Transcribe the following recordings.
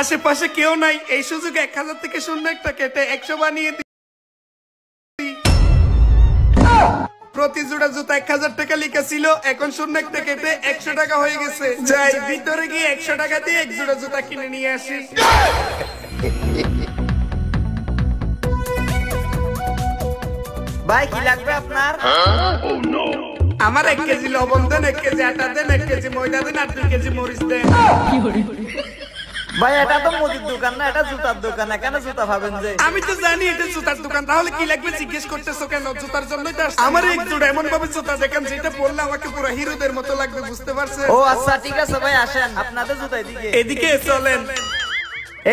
আশেপাশে কেউ নাই, এই সুযোগ 1000 থেকে শূন্য একটা কেটে 100 বানিয়ে দিই। প্রতি জোড়া জুতা 1000 টাকা লেখা ছিল, এখন শূন্য একটা কেটে 100 টাকা হয়ে গেছে। যাই ভিতরে গিয়ে 100 টাকা দিয়ে এক জোড়া জুতা কিনে নিয়ে আসি। ভাই কি লাগবে আপনার? আমার 1 কেজি লবণ দেন, 1 কেজি আটা দেন, 1 কেজি ময়দা দেন, আর 2 কেজি মরিচ দেন। ভাই এটা তো মুদির দোকান না, এটা জুতার দোকান। এখানে জুতা পাবেন যে? আমি তো জানি এটা জুতার দোকান, তাহলে কি লাগবে জিজ্ঞেস করতেছো কেন? জুতার জন্যই তো আসছি। আমার এক জোড়া এমন ভাবে জুতা দেখেন যেটা পরলে আমাকে পুরো হিরোদের মতো লাগবে, বুঝতে পারছেন? ও আচ্ছা ঠিক আছে ভাই, আসেন আপনাদের জুতা এদিকে। এদিকে চলেন।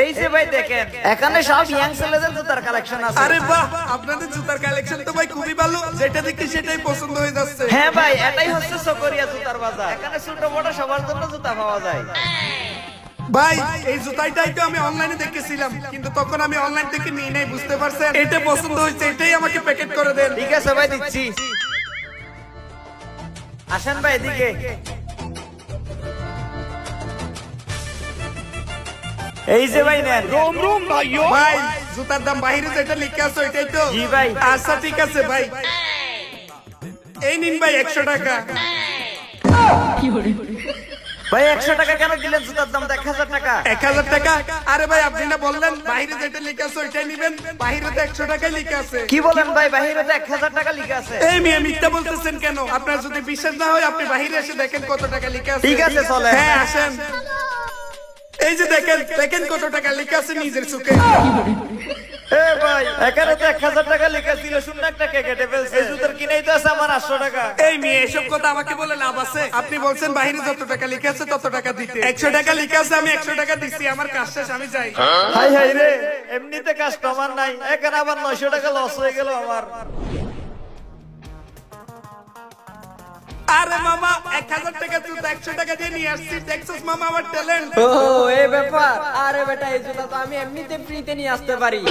এই যে ভাই দেখেন, এখানে সব ইয়াং ছেলেদের জুতার কালেকশন আছে। আরে বাহ, আপনাদের জুতার কালেকশন তো ভাই খুবই ভালো, যেটা দেখি সেটাই পছন্দ হয়ে যাচ্ছে। হ্যাঁ ভাই, এটাই হচ্ছে চকরিয়া জুতার বাজার। এখানে ছোট বড় সবার জন্য জুতা পাওয়া যায়। ভাই এই জুতাটাই তো আমি অনলাইনে দেখেছিলাম, কিন্তু তখন আমি অনলাইন থেকে নিয়ে নাই, বুঝতে পারছেন? এটা পছন্দ হয়েছে, এটাই আমাকে প্যাকেট করে দেন। ঠিক আছে ভাই, দিচ্ছি। আসেন ভাই এদিকে। এই যে ভাই নেন। ভাই জুতার দাম বাইরে যেটা লিখে আছে ওইটাই তো? জি ভাই। আচ্ছা ঠিক আছে ভাই, এই নিন ভাই 100 টাকা। ভাই 100 টাকা কেন দিলেন? জুতার দাম 1000 টাকা। 1000 টাকা? আরে ভাই আপনি না বললেন বাইরে যেটা লিখে আছে ওইটাই নিবেন? বাইরে তো 100 টাকাই লিখে আছে। কি বলেন ভাই? বাহিরে তো 1000 টাকা লিখা আছে। এই মিয়া মিথ্যা বলতেছেন কেন? আপনার যদি বিশ্বাস না হয় আপনি বাইরে এসে দেখেন কত টাকা লিখে আছে। ঠিক আছে চলেন। হ্যাঁ আসেন। এই যে দেখেন, দেখেন কত টাকা লিখে আছে নিজের চোখে। এ ভাই এখানে তো 1000 টাকা লিখা ছিল, শূন্য একটা কেটে ফেলছে। এই জুতার কিনেই তো আছে আমার 800 টাকা। এই মেয়ে এসব কথা আমাকে বলে লাভ আছে? আপনি বলছেন বাইরে যত টাকা লিখে আছে তত টাকা দিতে। 100 টাকা লিখে আছে, আমি 100 টাকা দিচ্ছি, আমার কাজ শেষ, আমি যাই। হাই হাই রে, এমনিতে কাস্টমার নাই, এখানে আবার 900 টাকা লস হয়ে গেল আমার। আরে মামা 1000 টাকা জুতা 100 টাকা দিয়ে নিয়ে আসছি, দেখছস মামা আমার ট্যালেন্ট? ও এই ব্যাপার। আরে বেটা এই জুতা তো আমি এমনিতে ফ্রিতে নিয়ে আসতে পারি।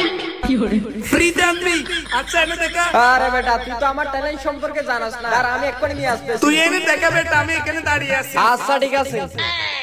ফ্রিতে আনবি? আচ্ছা এনে দেখা। আরে বেটা তুই তো আমার ট্যালেন্ট সম্পর্কে জানাস না, আর আমি এক্ষুনি নিয়ে আসতেছি। তুই এনে দেখা বেটা, আমি এখানে দাঁড়িয়ে আছি। আচ্ছা ঠিক আছে।